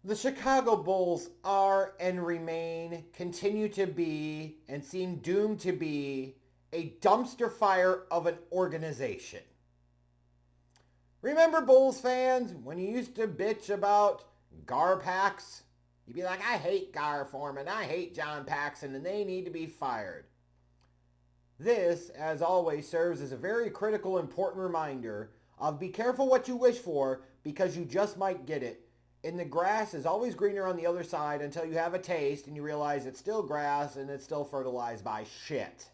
The Chicago Bulls are and remain, continue to be, and seem doomed to be a dumpster fire of an organization. Remember, Bulls fans, when you used to bitch about Garpax? You'd be like, I hate Gar Forman, I hate John Paxson, and they need to be fired. This, as always, serves as a very critical, important reminder of be careful what you wish for because you just might get it. And the grass is always greener on the other side until you have a taste and you realize it's still grass and it's still fertilized by shit.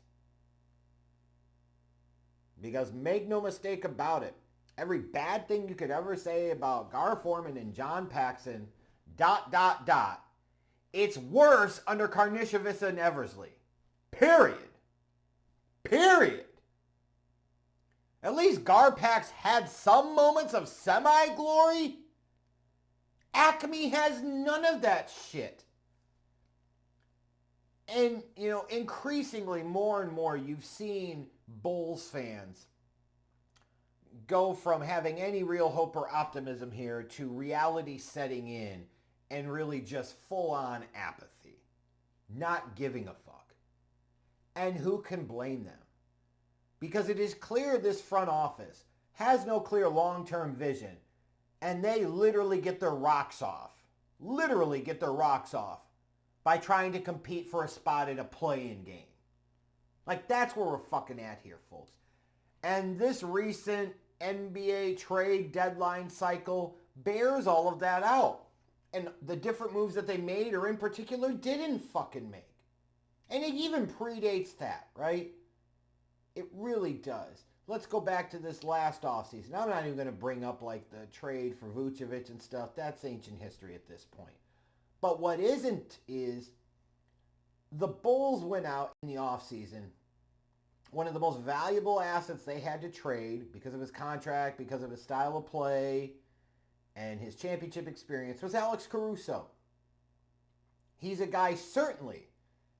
Because make no mistake about it, every bad thing you could ever say about Gar Forman and John Paxson, ... it's worse under Karnisovas and Eversley. Period. Period. At least Garpax had some moments of semi-glory. Acme has none of that shit. And, increasingly more and more you've seen Bulls fans go from having any real hope or optimism here to reality setting in and really just full-on apathy. Not giving a fuck. And who can blame them? Because it is clear this front office has no clear long-term vision, and they literally get their rocks off. Literally get their rocks off by trying to compete for a spot in a play-in game. Like, that's where we're fucking at here, folks. And this recent NBA trade deadline cycle bears all of that out. And the different moves that they made or in particular didn't fucking make. And it even predates that, right? It really does. Let's go back to this last offseason. I'm not even going to bring up like the trade for Vucevic and stuff. That's ancient history at this point. But what isn't is the Bulls went out in the offseason. One of the most valuable assets they had to trade because of his contract, because of his style of play, and his championship experience was Alex Caruso. He's a guy certainly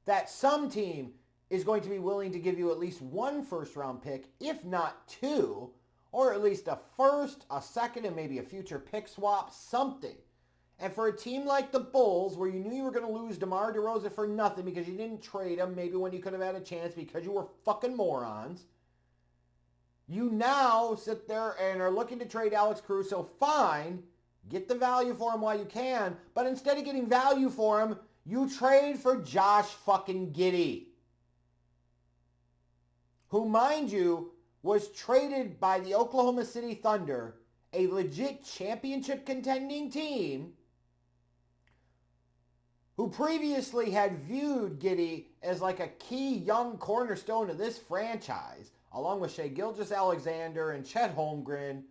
that some team is going to be willing to give you at least one first-round pick, if not two, or at least a first, a second, and maybe a future pick swap, something. And for a team like the Bulls, where you knew you were going to lose DeMar DeRozan for nothing because you didn't trade him, maybe when you could have had a chance because you were fucking morons, you now sit there and are looking to trade Alex Caruso. Fine, get the value for him while you can, but instead of getting value for him, you trade for Josh fucking Giddey, who, mind you, was traded by the Oklahoma City Thunder, a legit championship contending team, who previously had viewed Giddey as like a key young cornerstone of this franchise, along with Shai Gilgeous-Alexander and Chet Holmgren.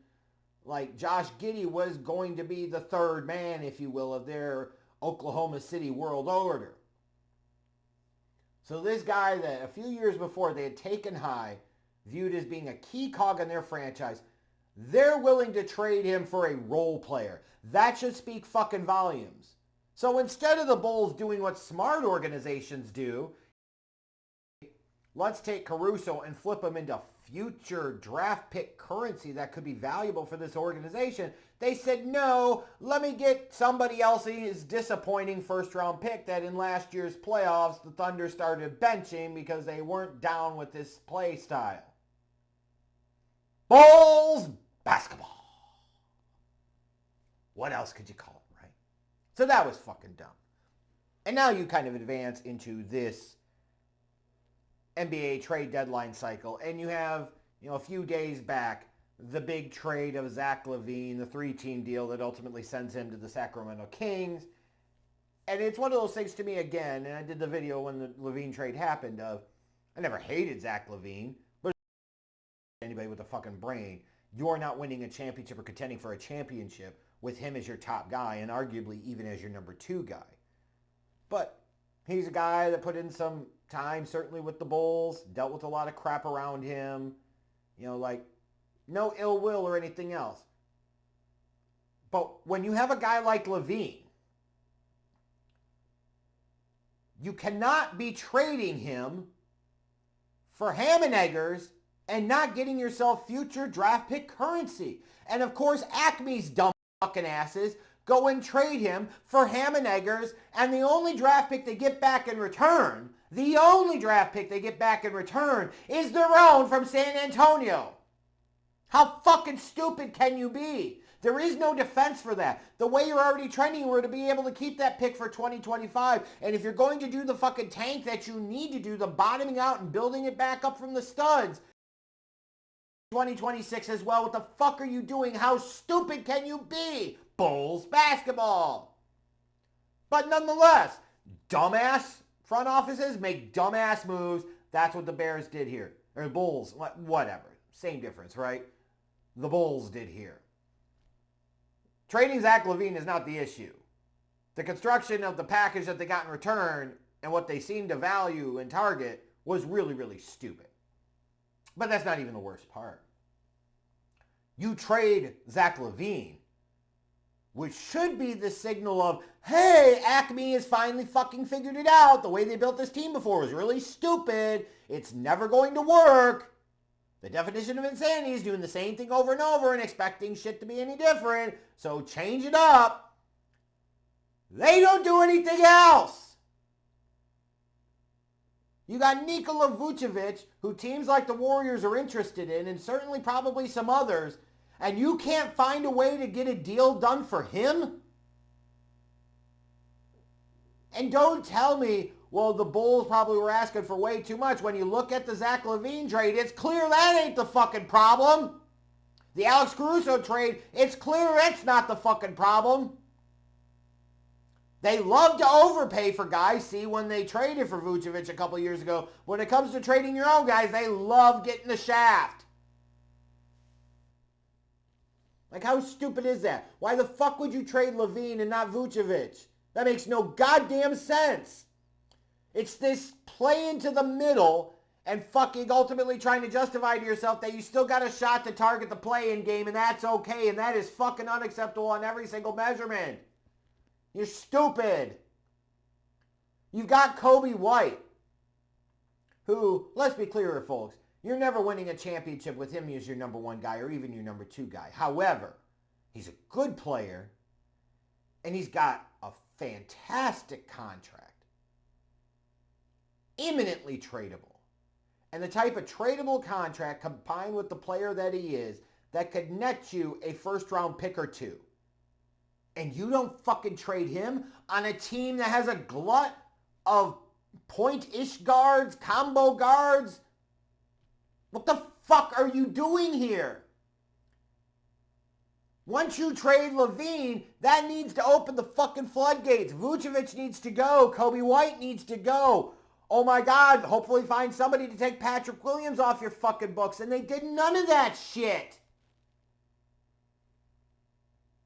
Like, Josh Giddey was going to be the third man, if you will, of their Oklahoma City world order. So this guy that a few years before they had taken high, viewed as being a key cog in their franchise, they're willing to trade him for a role player. That should speak fucking volumes. So instead of the Bulls doing what smart organizations do, let's take Caruso and flip him into future draft pick currency that could be valuable for this organization, they said, no, let me get somebody else's disappointing first-round pick that in last year's playoffs the Thunder started benching because they weren't down with this play style. Bulls basketball. What else could you call it, right? So that was fucking dumb. And now you kind of advance into this NBA trade deadline cycle, and you have, a few days back, the big trade of Zach LaVine, the 3-team deal that ultimately sends him to the Sacramento Kings. And it's one of those things to me again, and I did the video when the LaVine trade happened of, I never hated Zach LaVine, but anybody with a fucking brain, you're not winning a championship or contending for a championship with him as your top guy and arguably even as your number 2 guy. But he's a guy that put in some time, certainly with the Bulls, dealt with a lot of crap around him, no ill will or anything else. But when you have a guy like LaVine, you cannot be trading him for ham and eggers and not getting yourself future draft pick currency. And of course, Acme's dumb fucking asses go and trade him for Ham and Eggers, and the only draft pick they get back in return, is their own from San Antonio. How fucking stupid can you be? There is no defense for that. The way you're already trending, we're to be able to keep that pick for 2025. And if you're going to do the fucking tank that you need to do, the bottoming out and building it back up from the studs, 2026 as well, what the fuck are you doing? How stupid can you be? Bulls basketball. But nonetheless, dumbass front offices make dumbass moves. That's what the Bears did here. Or the Bulls, whatever. Same difference, right? The Bulls did here. Trading Zach LaVine is not the issue. The construction of the package that they got in return and what they seemed to value and target was really, really stupid. But that's not even the worst part. You trade Zach LaVine, which should be the signal of, hey, Acme has finally fucking figured it out. The way they built this team before was really stupid. It's never going to work. The definition of insanity is doing the same thing over and over and expecting shit to be any different. So change it up. They don't do anything else. You got Nikola Vucevic, who teams like the Warriors are interested in, and certainly probably some others, and you can't find a way to get a deal done for him? And don't tell me, well, the Bulls probably were asking for way too much. When you look at the Zach LaVine trade, it's clear that ain't the fucking problem. The Alex Caruso trade, it's clear that's not the fucking problem. They love to overpay for guys. See, when they traded for Vucevic a couple years ago, when it comes to trading your own guys, they love getting the shaft. Like, how stupid is that? Why the fuck would you trade LaVine and not Vucevic? That makes no goddamn sense. It's this play into the middle and fucking ultimately trying to justify to yourself that you still got a shot to target the play-in game, and that's okay, and that is fucking unacceptable on every single measurement. You're stupid. You've got Kobe White, who, let's be clear here, folks, you're never winning a championship with him as your number one guy or even your number two guy. However, he's a good player, and he's got a fantastic contract. Imminently tradable. And the type of tradable contract combined with the player that he is that could net you a first round pick or two. And you don't fucking trade him on a team that has a glut of point-ish guards, combo guards. What the fuck are you doing here? Once you trade LaVine, that needs to open the fucking floodgates. Vucevic needs to go. Kobe White needs to go. Oh my God, hopefully find somebody to take Patrick Williams off your fucking books. And they did none of that shit.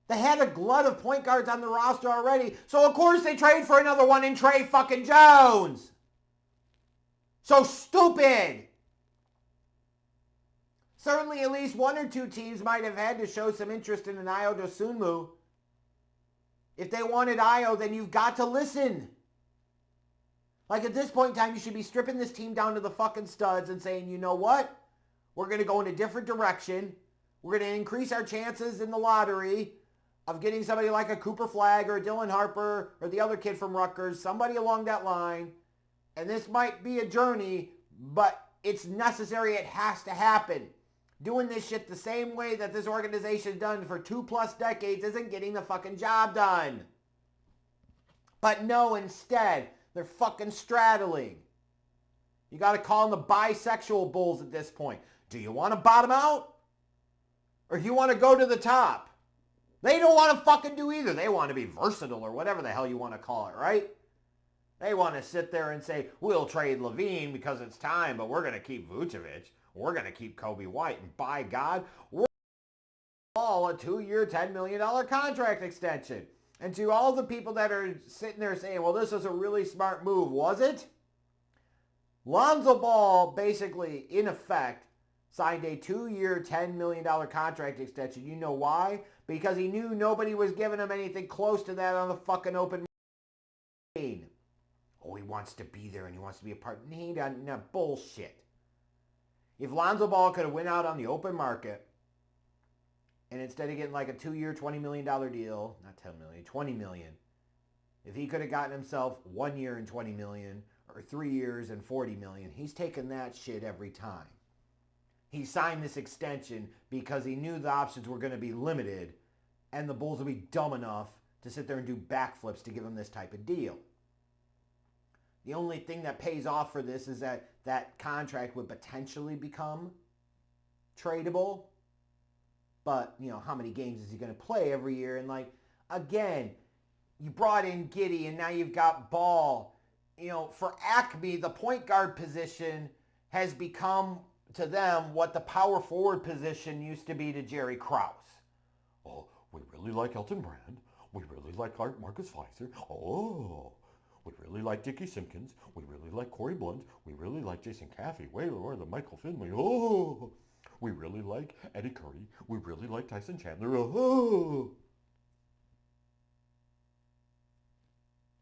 They had a glut of point guards on the roster already. So of course they trade for another one in Trey fucking Jones. So stupid. Certainly at least one or two teams might have had to show some interest in an Ayo Dosunmu. If they wanted Ayo, then you've got to listen. Like at this point in time, you should be stripping this team down to the fucking studs and saying, you know what? We're going to go in a different direction. We're going to increase our chances in the lottery of getting somebody like a Cooper Flagg or a Dylan Harper or the other kid from Rutgers, somebody along that line. And this might be a journey, but it's necessary. It has to happen. Doing this shit the same way that this organization's done for 2+ decades isn't getting the fucking job done. But no, instead, they're fucking straddling. You got to call them the bisexual Bulls at this point. Do you want to bottom out? Or do you want to go to the top? They don't want to fucking do either. They want to be versatile or whatever the hell you want to call it, right? They want to sit there and say, we'll trade LaVine because it's time, but we're going to keep Vucevic. We're going to keep Kobe White. And by God, we're all a 2-year, $10 million contract extension. And to all the people that are sitting there saying, well, this was a really smart move, was it? Lonzo Ball basically, in effect, signed a 2-year, $10 million contract extension. You know why? Because he knew nobody was giving him anything close to that on the fucking open market. Oh, he wants to be there and he wants to be a part. No, bullshit. If Lonzo Ball could have went out on the open market And instead of getting like a 2-year, $20 million deal, not 10 million, 20 million, if he could have gotten himself 1 year and 20 million or 3 years and 40 million, he's taking that shit every time. He signed this extension because he knew the options were going to be limited and the Bulls would be dumb enough to sit there and do backflips to give him this type of deal. The only thing that pays off for this is that that contract would potentially become tradable. But, you know, how many games is he going to play every year? And, like, again, you brought in Giddey and now you've got Ball. You know, for Acme, the point guard position has become to them what the power forward position used to be to Jerry Krause. Oh, we really like Elton Brand. We really like Marcus Fizer. Oh, we really like Dickie Simpkins. We really like Corey Blunt. We really like Jason Caffey. Way more than Michael Finley. Oh, we really like Eddie Curry. We really like Tyson Chandler. Oh.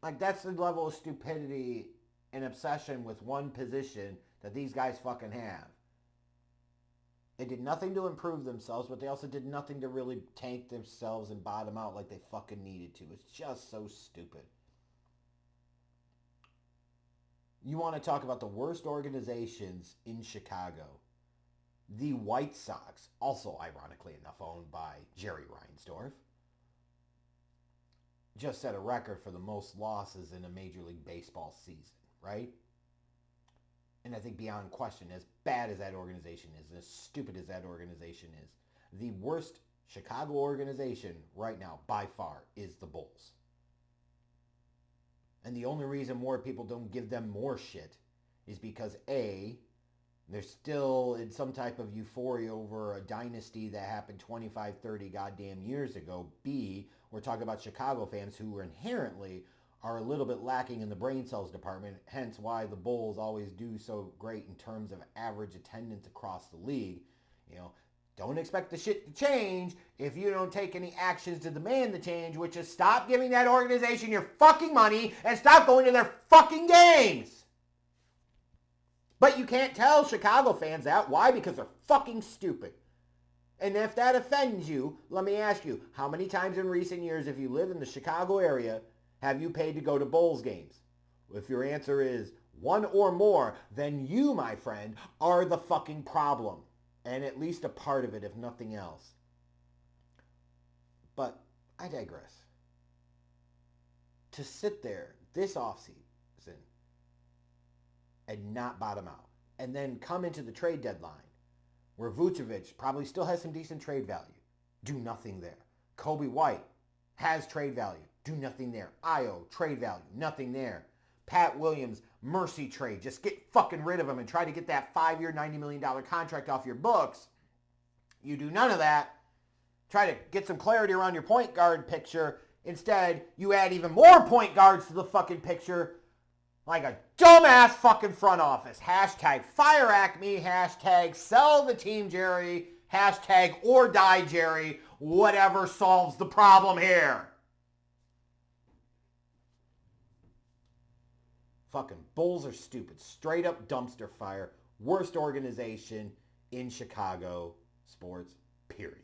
Like, that's the level of stupidity and obsession with one position that these guys fucking have. They did nothing to improve themselves, but they also did nothing to really tank themselves and bottom out like they fucking needed to. It's just so stupid. You want to talk about the worst organizations in Chicago. The White Sox, also ironically enough owned by Jerry Reinsdorf, just set a record for the most losses in a Major League Baseball season, right? And I think beyond question, as bad as that organization is, as stupid as that organization is, the worst Chicago organization right now, by far, is the Bulls. And the only reason more people don't give them more shit is because A, they're still in some type of euphoria over a dynasty that happened 25, 30 goddamn years ago. B, we're talking about Chicago fans who inherently are a little bit lacking in the brain cells department, hence why the Bulls always do so great in terms of average attendance across the league. You know, don't expect the shit to change if you don't take any actions to demand the change, which is stop giving that organization your fucking money and stop going to their fucking games. But you can't tell Chicago fans that. Why? Because they're fucking stupid. And if that offends you, let me ask you, how many times in recent years, if you live in the Chicago area, have you paid to go to Bulls games? If your answer is one or more, then you, my friend, are the fucking problem. And at least a part of it, if nothing else. But I digress. To sit there this offseason and not bottom out, and then come into the trade deadline, where Vucevic probably still has some decent trade value, do nothing there. Kobe White has trade value, do nothing there. Ayo, trade value, nothing there. Pat Williams, mercy trade, just get fucking rid of him and try to get that 5-year, $90 million contract off your books. You do none of that. Try to get some clarity around your point guard picture. Instead, you add even more point guards to the fucking picture like a dumbass fucking front office. Hashtag fire Acme, hashtag sell the team Jerry, hashtag or die Jerry, whatever solves the problem here. Fucking Bulls are stupid. Straight up dumpster fire. Worst organization in Chicago sports, period.